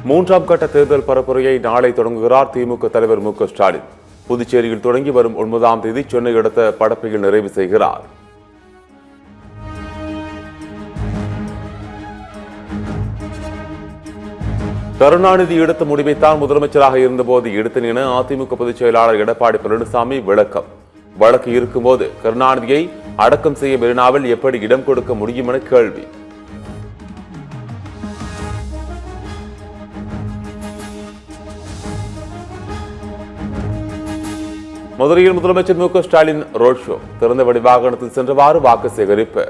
மூன்றாம் கட்ட தேர்தல் பரப்புரையை நாளை தொடங்குகிறார் திமுக தலைவர் மு க ஸ்டாலின். புதுச்சேரியில் தொடங்கி வரும் 9ஆம் தேதி சென்னை அடுத்த படப்பையில் நிறைவு செய்கிறார். கருணாநிதி எடுத்த முடிவைத்தான் முதலமைச்சராக இருந்தபோது எடுத்தேன் என அதிமுக பொதுச் செயலாளர் எடப்பாடி பழனிசாமி விளக்கம். வழக்கு இருக்கும்போது கருணாநிதியை அடக்கம் செய்ய மெரினாவில் எப்படி இடம் கொடுக்க முடியும் என கேள்வி. மதுரையில் முதலமைச்சர் மு க ஸ்டாலின் ரோட் ஷோ. திறந்த வழி வாகனத்தில் சென்றவாறு வாக்கு சேகரிப்பு.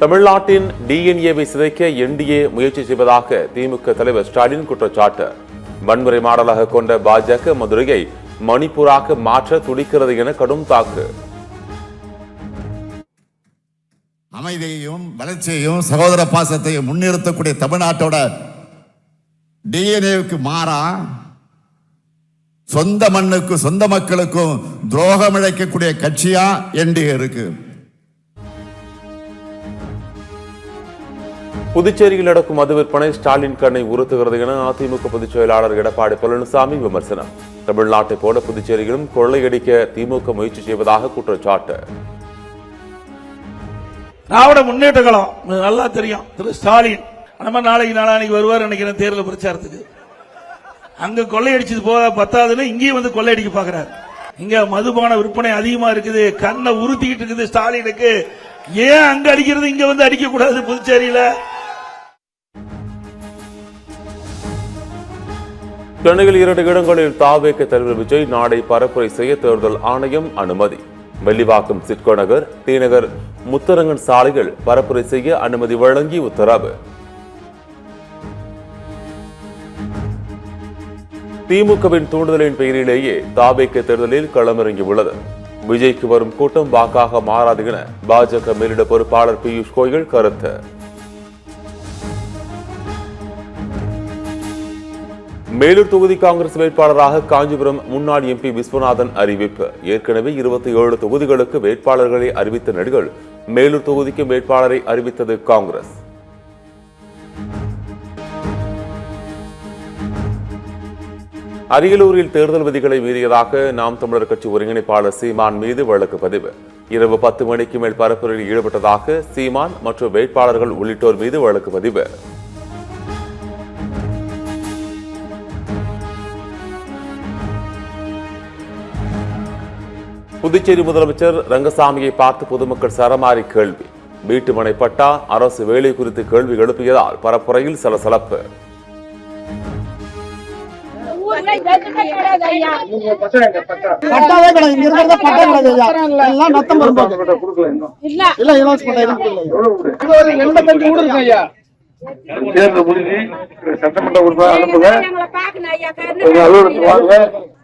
தமிழ்நாட்டின் டிஎன்ஏவை சிதைக்க என்டிஏ முயற்சி செய்வதாக திமுக தலைவர் ஸ்டாலின் குற்றச்சாட்டு. வன்முறை மாடலாக கொண்ட பாஜக மதுரையை மணிப்பூராக மாற்ற துடிக்கிறது என கடும் தாக்கு. அமைதியையும் வளர்ச்சியையும் சகோதர பாசத்தையும் முன்னிறுத்தக்கூடிய தமிழ்நாட்டோட டிஎன்ஏவுக்கு மாறா சொந்த மண்ணுக்கும் சொந்த மக்களுக்கும் துரோகம் இழைக்கக்கூடிய கட்சியா என்டிஏ இருக்கு. புதுச்சேரியில் நடக்கும் மது விற்பனை ஸ்டாலின் கண்ணை உறுத்துகிறது என அதிமுக பொதுச் செயலாளர் எடப்பாடி பழனிசாமி விமர்சனம். தமிழ்நாட்டை போல புதுச்சேரியிலும் கொள்ளையடிக்க திமுக முயற்சி செய்வதாக குற்றச்சாட்டு. திராவிட முன்னேற்ற கழகம் நல்லா தெரியும். திரு ஸ்டாலின் நம்ம நாளைக்கு நாளானிக்கு வருவார் நினைக்கிறேன் தேர்தல் பிரச்சாரத்துக்கு. அங்க கொள்ளையடிச்சது போக பத்தாதுன்னு இங்கேயும் வந்து கொள்ளையடிக்க பாக்குறாரு. இங்க மதுபான விற்பனை அதிகமா இருக்குது. கண்ணை உறுத்திக்கிட்டு இருக்குது ஸ்டாலினுக்கு. ஏன் அங்க அடிக்கிறது இங்க வந்து அடிக்க கூடாது புதுச்சேரியில? சென்னையில் 2 இடங்களில் தாவேக தலைவர் விஜய் நாளை பரப்புரை செய்ய தேர்தல் ஆணையம் அனுமதி. வெள்ளிவாக்கம் சிட்கோ நகர், டி நகர், முத்தரங்கன் சாலைகள் பரப்புரை செய்ய அனுமதி வழங்கி உத்தரவு. திமுகவின் தூண்டுதலின் பெயரிலேயே தாவேக தேர்தலில் களமிறங்கியுள்ளது. விஜய்க்கு வரும் கூட்டம் வாக்காக மாறாது என பாஜக மேலிட பொறுப்பாளர் பியூஷ் கோயல் கருத்து. மேலூர் தொகுதி காங்கிரஸ் வேட்பாளராக காஞ்சிபுரம் முன்னாள் எம்பி விஸ்வநாதன் அறிவிப்பு. ஏற்கனவே 27 தொகுதிகளுக்கு வேட்பாளர்களை அறிவித்த நிலையில் மேலூர் தொகுதிக்கு வேட்பாளரை அறிவித்தது காங்கிரஸ். அரியலூரில் தேர்தல் விதிகளை மீறியதாக நாம் தமிழர் கட்சி ஒருங்கிணைப்பாளர் சீமான் மீது வழக்கு பதிவு. இரவு 10 மணிக்கு மேல் பரப்புரையில் ஈடுபட்டதாக சீமான் மற்றும் வேட்பாளர்கள் உள்ளிட்டோர் மீது வழக்கு பதிவு. புதுச்சேரி முதலமைச்சர் ரங்கசாமியை பார்த்து பொதுமக்கள் சரமாரி கேள்வி. வீட்டுமனை பட்டா, அரசு வேலை குறித்து கேள்வி எழுப்பியதால் பரப்புரையில் சலசலப்பு.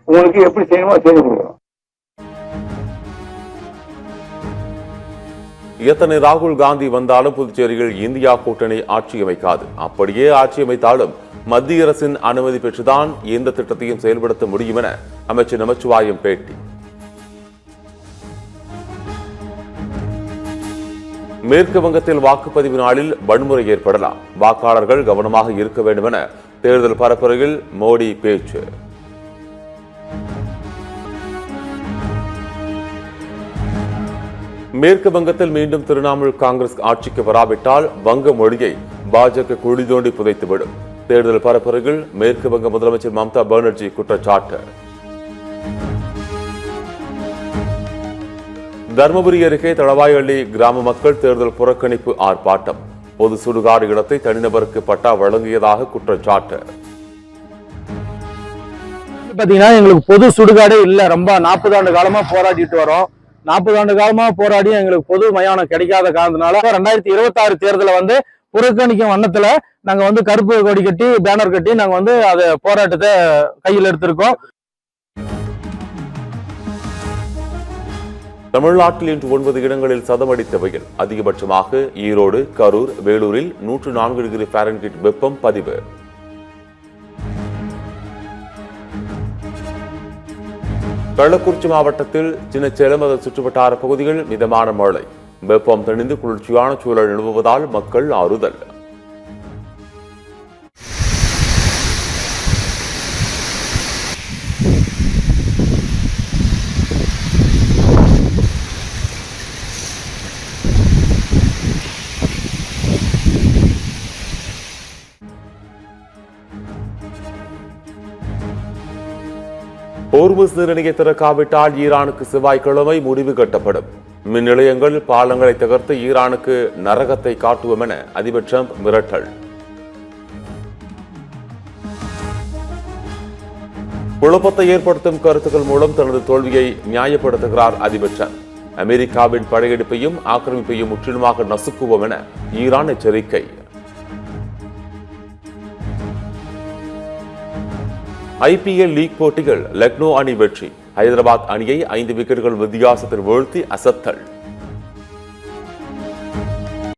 உங்களுக்கு எப்படி செய்யணுமோ செய்து கொடுக்குறோம். எத்தனை ராகுல் காந்தி வந்தாலும் புதுச்சேரியில் இந்தியா கூட்டணி ஆட்சி அமைக்காது. அப்படியே ஆட்சி அமைத்தாலும் மத்திய அரசின் அனுமதி பெற்றுதான் எந்த திட்டத்தையும் செயல்படுத்த முடியும் என அமைச்சர் நமச்சிவாயம் பேட்டி. மேற்கு வங்கத்தில் வாக்குப்பதிவு நாளில் வன்முறை ஏற்படலாம். வாக்காளர்கள் கவனமாக இருக்க வேண்டும் என தேர்தல் பரப்புரையில் மோடி பேச்சு. மேற்கு வங்கத்தில் மீண்டும் திரிணாமுல் காங்கிரஸ் ஆட்சிக்கு வராவிட்டால் வங்க மொழியை பாஜக குழி தோண்டி புதைத்துவிடும். தேர்தல் பரப்புரையில் மேற்கு வங்க முதலமைச்சர் மம்தா பானர்ஜி குற்றச்சாட்டு. தர்மபுரி அருகே தளவாயள்ளி கிராம மக்கள் தேர்தல் புறக்கணிப்பு ஆர்ப்பாட்டம். பொது சுடுகாடு இடத்தை தனிநபருக்கு பட்டா வழங்கியதாக குற்றச்சாட்டு. பாத்தீங்கன்னா எங்களுக்கு பொது சுடுகாடே இல்ல. ரொம்ப 40 ஆண்டு காலமா போராடிட்டு வரோம். 40 ஆண்டு காலமா போராடி எங்களுக்கு பொது மயானம் கிடைக்காத காரணத்தினால 2026 தேர்தலை வந்து புறக்கணிக்கும் வண்ணத்துல நாங்க கருப்பு கொடி கட்டி பேனர் கட்டி நாங்க அதை போராட்டத்தை கையில் எடுத்திருக்கோம். தமிழ்நாட்டில் இன்று 9 இடங்களில் சதமடித்த வெயில். அதிகபட்சமாக ஈரோடு, கரூர், வேலூரில் 104 டிகிரி ஃபாரன்ஹீட் வெப்பம் பதிவு. கள்ளக்குறிச்சி மாவட்டத்தில் சின்னச்சேலம் அதன் சுற்றுவட்டார பகுதிகள் மிதமான மழை. வெப்பம் தணிந்து குளிர்ச்சியான சூழல் நிலவுவதால் மக்கள் ஆறுதல். ஹோர்முஸ் நீரிணையை திறக்காவிட்டால் ஈரானுக்கு செவ்வாய்க்கிழமை முடிவு கட்டப்படும். மின் நிலையங்கள், பாலங்களை தகர்த்து ஈரானுக்கு நரகத்தை காட்டுவோம் என அதிபர் டிரம்ப் மிரட்டல். குழப்பத்தை ஏற்படுத்தும் கருத்துக்கள் மூலம் தனது தோல்வியை நியாயப்படுத்துகிறார் அதிபர் டிரம்ப். அமெரிக்காவின் படையெடுப்பையும் ஆக்கிரமிப்பையும் முற்றிலுமாக நசுக்குவோம் என ஈரான் எச்சரிக்கை. IPL லீக் போட்டிகள் லக்னோ அணி வெற்றி. ஹைதராபாத் அணியை 5 விக்கெட்டுகள் வித்தியாசத்தில் வீழ்த்தி அசத்தல்.